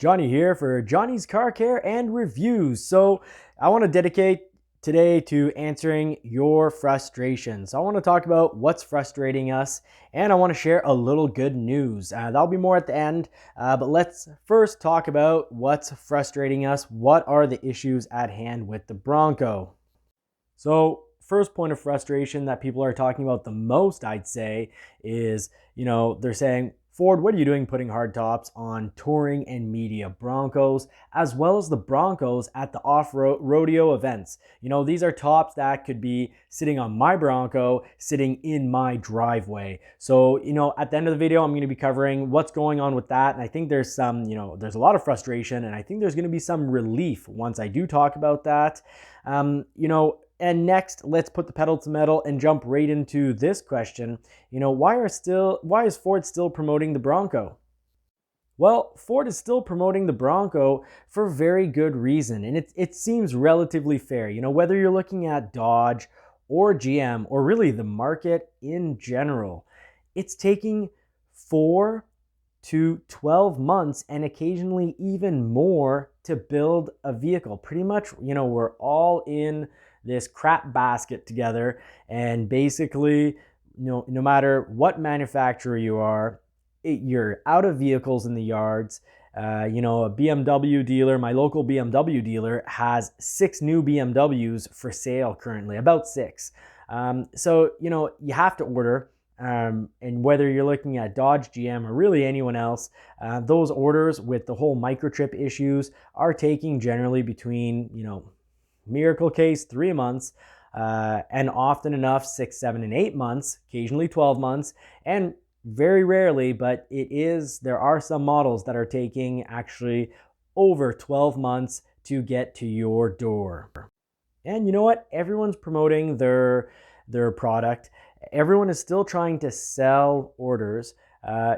Johnny here for Johnny's Car Care and Reviews. So I want to dedicate today to answering your frustrations. I want to talk about what's frustrating us, and I want to share a little good news. That'll be more at the end, but let's first talk about what's frustrating us. What are the issues at hand with the Bronco? So first point of frustration that people are talking about the most, I'd say, is, they're saying, Ford, what are you doing putting hard tops on touring and media Broncos, as well as the Broncos at the off-road rodeo events? These are tops that could be sitting on my Bronco, sitting in my driveway. So, at the end of the video, I'm going to be covering what's going on with that. And I think there's some, there's a lot of frustration, and I think there's going to be some relief once I do talk about that. And next, let's put the pedal to metal and jump right into this question. Why is Ford still promoting the Bronco? Well, Ford is still promoting the Bronco for very good reason, and it seems relatively fair. Whether you're looking at Dodge or GM or really the market in general, it's taking 4 to 12 months and occasionally even more to build a vehicle. Pretty much, we're all in this crap basket together, and basically, no matter what manufacturer you are, you're out of vehicles in the yards. A BMW dealer, my local BMW dealer, has 6 new BMWs for sale currently, about 6. So you have to order. And whether you're looking at Dodge, GM, or really anyone else, those orders with the whole microchip issues are taking generally between, miracle case 3 months, and often enough 6, 7, and 8 months, occasionally 12 months, and very rarely, but there are some models that are taking actually over 12 months to get to your door. And you know what? Everyone's promoting their product. Everyone is still trying to sell orders.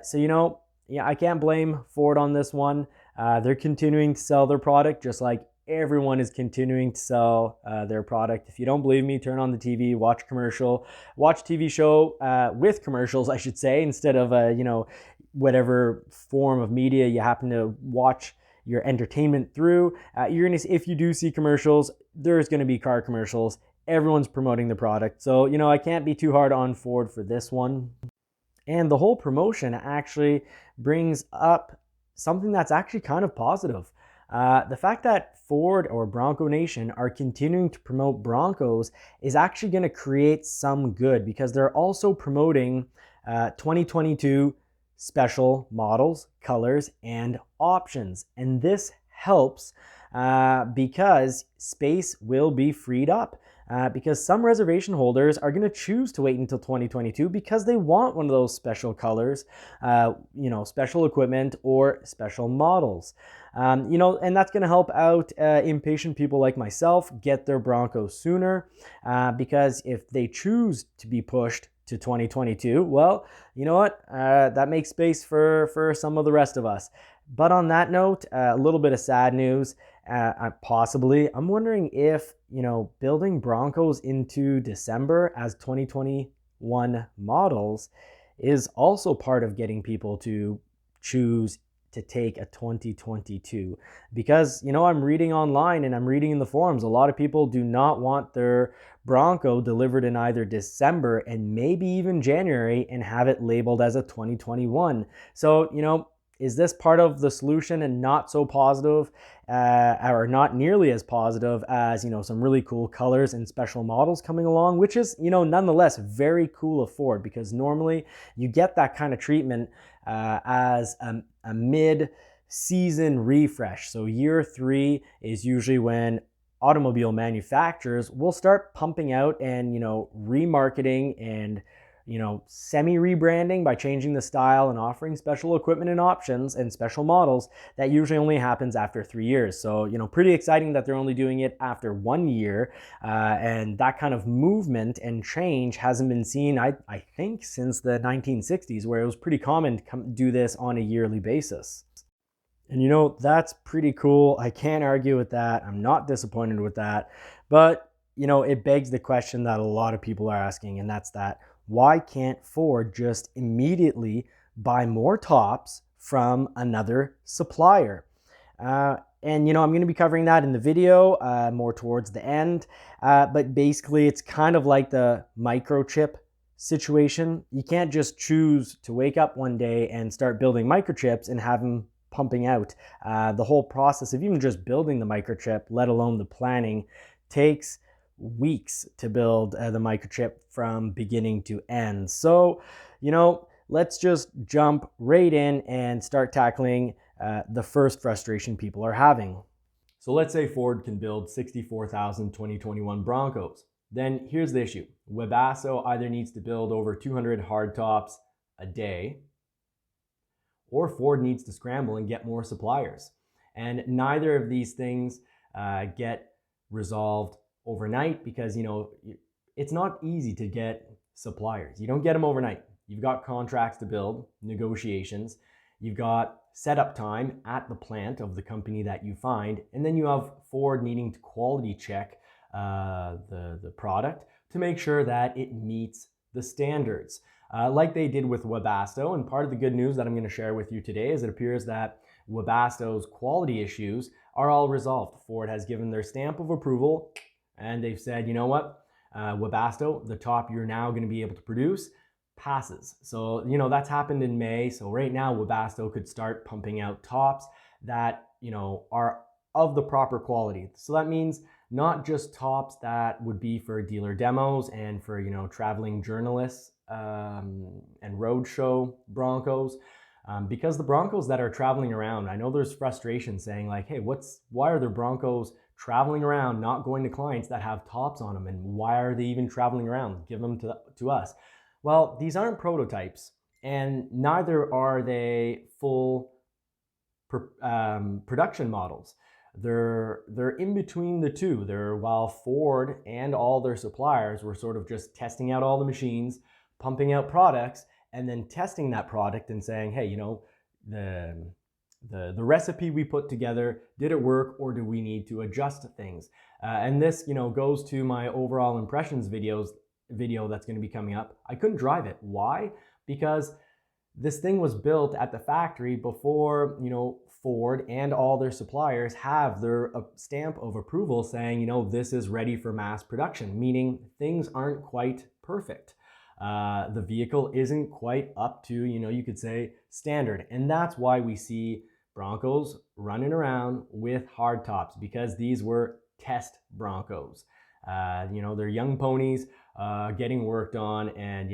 So, I can't blame Ford on this one. They're continuing to sell their product just like everyone is continuing to sell their product. If you don't believe me, turn on the TV, watch TV show with commercials, I should say, instead of, whatever form of media you happen to watch your entertainment through. If you do see commercials, there's going to be car commercials. Everyone's promoting the product. So, I can't be too hard on Ford for this one. And the whole promotion actually brings up something that's actually kind of positive. The fact that Ford or Bronco Nation are continuing to promote Broncos is actually going to create some good, because they're also promoting 2022 special models, colors, and options. And this helps because space will be freed up. Because some reservation holders are going to choose to wait until 2022 because they want one of those special colors, special equipment or special models. And that's going to help out impatient people like myself get their Broncos sooner, because if they choose to be pushed to 2022, well, you know what? That makes space for some of the rest of us. But on that note, a little bit of sad news. I'm wondering if, building Broncos into December as 2021 models is also part of getting people to choose to take a 2022. Because, I'm reading online and I'm reading in the forums, a lot of people do not want their Bronco delivered in either December and maybe even January and have it labeled as a 2021. So, is this part of the solution and not so positive, or not nearly as positive as, some really cool colors and special models coming along, which is, nonetheless very cool of Ford, because normally you get that kind of treatment as a mid-season refresh. So year 3 is usually when automobile manufacturers will start pumping out and, remarketing and semi-rebranding by changing the style and offering special equipment and options and special models. That usually only happens after 3 years. So, pretty exciting that they're only doing it after 1 year. And that kind of movement and change hasn't been seen, I think, since the 1960s, where it was pretty common to do this on a yearly basis. And that's pretty cool. I can't argue with that. I'm not disappointed with that. But, it begs the question that a lot of people are asking, and that's that, why can't Ford just immediately buy more tops from another supplier? And I'm going to be covering that in the video more towards the end. But basically, it's kind of like the microchip situation. You can't just choose to wake up one day and start building microchips and have them pumping out. The whole process of even just building the microchip, let alone the planning, takes weeks to build the microchip from beginning to end. So, let's just jump right in and start tackling the first frustration people are having. So let's say Ford can build 64,000 2021 Broncos. Then here's the issue. Webasto either needs to build over 200 hardtops a day, or Ford needs to scramble and get more suppliers. And neither of these things get resolved overnight because, it's not easy to get suppliers. You don't get them overnight. You've got contracts to build, negotiations. You've got setup time at the plant of the company that you find, and then you have Ford needing to quality check the product to make sure that it meets the standards, like they did with Webasto. And part of the good news that I'm going to share with you today is it appears that Webasto's quality issues are all resolved. Ford has given their stamp of approval, and they've said, you know what, Webasto, the top you're now going to be able to produce passes. So, that's happened in May. So right now, Webasto could start pumping out tops that, are of the proper quality. So that means not just tops that would be for dealer demos and for, traveling journalists and roadshow Broncos. Because the Broncos that are traveling around, I know there's frustration saying like, hey, why are there Broncos traveling around, not going to clients that have tops on them? And why are they even traveling around? Give them to us. Well, these aren't prototypes, and neither are they full production models. They're in between the two. While Ford and all their suppliers were sort of just testing out all the machines, pumping out products, and then testing that product and saying, hey, the recipe we put together, did it work, or do we need to adjust things? And this, goes to my overall impressions video that's going to be coming up. I couldn't drive it. Why? Because this thing was built at the factory before, Ford and all their suppliers have their stamp of approval saying, this is ready for mass production, meaning things aren't quite perfect. The vehicle isn't quite up to, you could say, standard. And that's why we see Broncos running around with hard tops, because these were test Broncos. They're young ponies getting worked on, and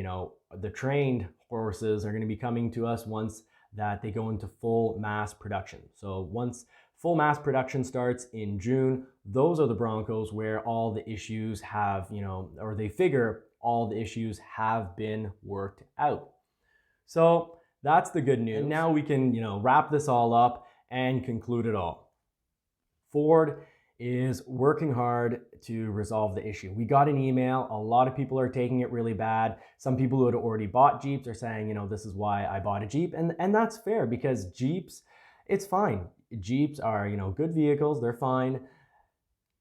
the trained horses are going to be coming to us once that they go into full mass production. So once full mass production starts in June, those are the Broncos where all the issues have, or they figure all the issues have been worked out. So that's the good news. And now we can, wrap this all up and conclude it all. Ford is working hard to resolve the issue. We got an email. A lot of people are taking it really bad. Some people who had already bought Jeeps are saying, this is why I bought a Jeep. And that's fair, because Jeeps, it's fine. Jeeps are, good vehicles. They're fine.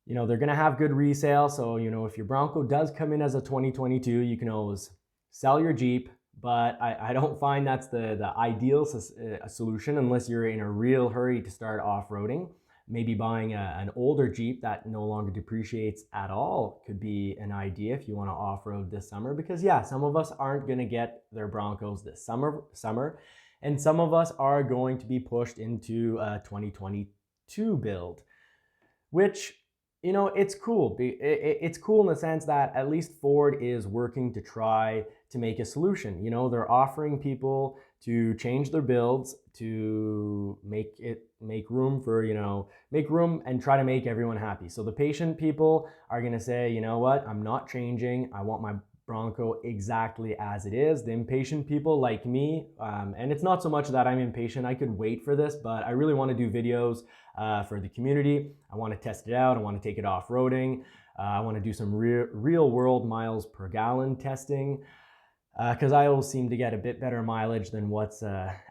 They're going to have good resale. So, if your Bronco does come in as a 2022, you can always sell your Jeep. But I don't find that's the ideal solution unless you're in a real hurry to start off-roading. Maybe buying an older Jeep that no longer depreciates at all could be an idea if you want to off-road this summer. Because some of us aren't going to get their Broncos this summer, and some of us are going to be pushed into a 2022 build, which, it's cool. It's cool in the sense that at least Ford is working to try to make a solution. They're offering people to change their builds to make room and try to make everyone happy. So the patient people are going to say, you know what, I'm not changing. I want my Bronco exactly as it is. The impatient people like me, and it's not so much that I'm impatient, I could wait for this, but I really want to do videos for the community. I want to test it out. I want to take it off-roading. I want to do some real world miles per gallon testing, because I always seem to get a bit better mileage than what's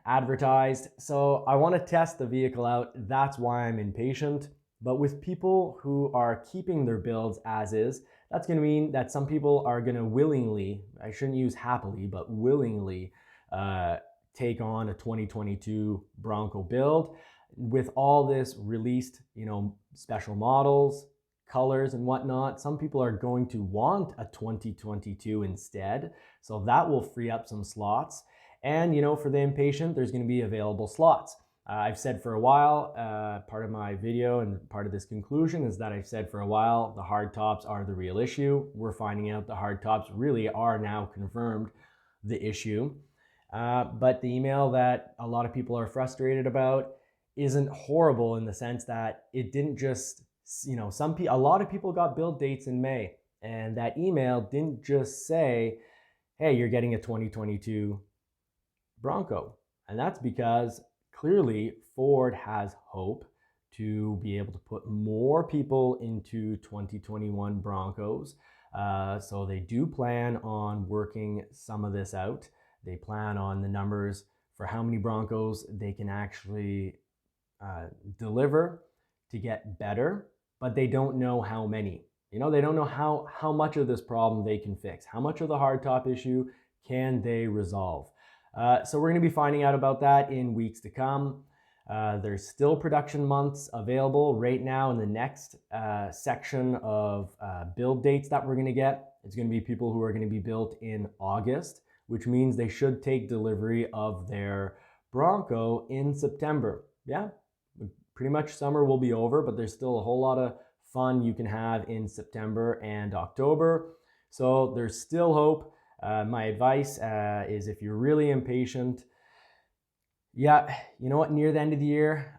advertised. So I want to test the vehicle out. That's why I'm impatient. But with people who are keeping their builds as is, that's going to mean that some people are going to willingly, I shouldn't use happily, but willingly take on a 2022 Bronco build. with all this released, special models, colors and whatnot, some people are going to want a 2022 instead. So that will free up some slots. And, for the impatient, there's going to be available slots. I've said for a while, part of my video and part of this conclusion is that I've said for a while, the hard tops are the real issue. We're finding out the hard tops really are now confirmed the issue. But the email that a lot of people are frustrated about isn't horrible in the sense that it didn't just, a lot of people got build dates in May, and that email didn't just say, hey, you're getting a 2022 Bronco. And that's because clearly Ford has hope to be able to put more people into 2021 Broncos. So they do plan on working some of this out. They plan on the numbers for how many Broncos they can actually deliver to get better, but they don't know how many. They don't know how much of this problem they can fix. How much of the hardtop issue can they resolve? So we're going to be finding out about that in weeks to come. There's still production months available right now in the next section of build dates that we're going to get. It's going to be people who are going to be built in August, which means they should take delivery of their Bronco in September. Yeah, pretty much summer will be over, but there's still a whole lot of fun you can have in September and October. So there's still hope. My advice is if you're really impatient, yeah, you know what, near the end of the year,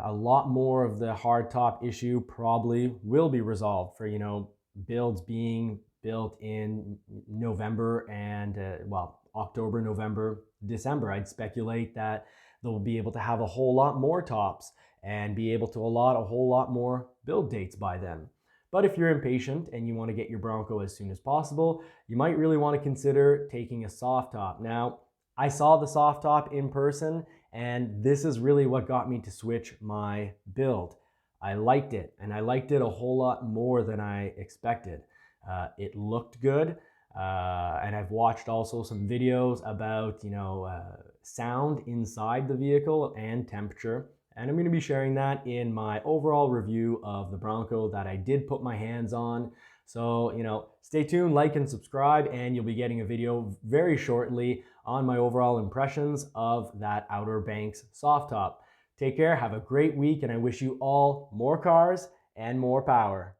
a lot more of the hardtop issue probably will be resolved for, builds being built in November and, October, November, December. I'd speculate that they'll be able to have a whole lot more tops and be able to allot a whole lot more build dates by then. But if you're impatient and you want to get your Bronco as soon as possible, you might really want to consider taking a soft top. Now, I saw the soft top in person, and this is really what got me to switch my build. I liked it, and I liked it a whole lot more than I expected. It looked good, and I've watched also some videos about, sound inside the vehicle and temperature. And I'm going to be sharing that in my overall review of the Bronco that I did put my hands on. So, stay tuned, like and subscribe, and you'll be getting a video very shortly on my overall impressions of that Outer Banks soft top. Take care, have a great week, and I wish you all more cars and more power.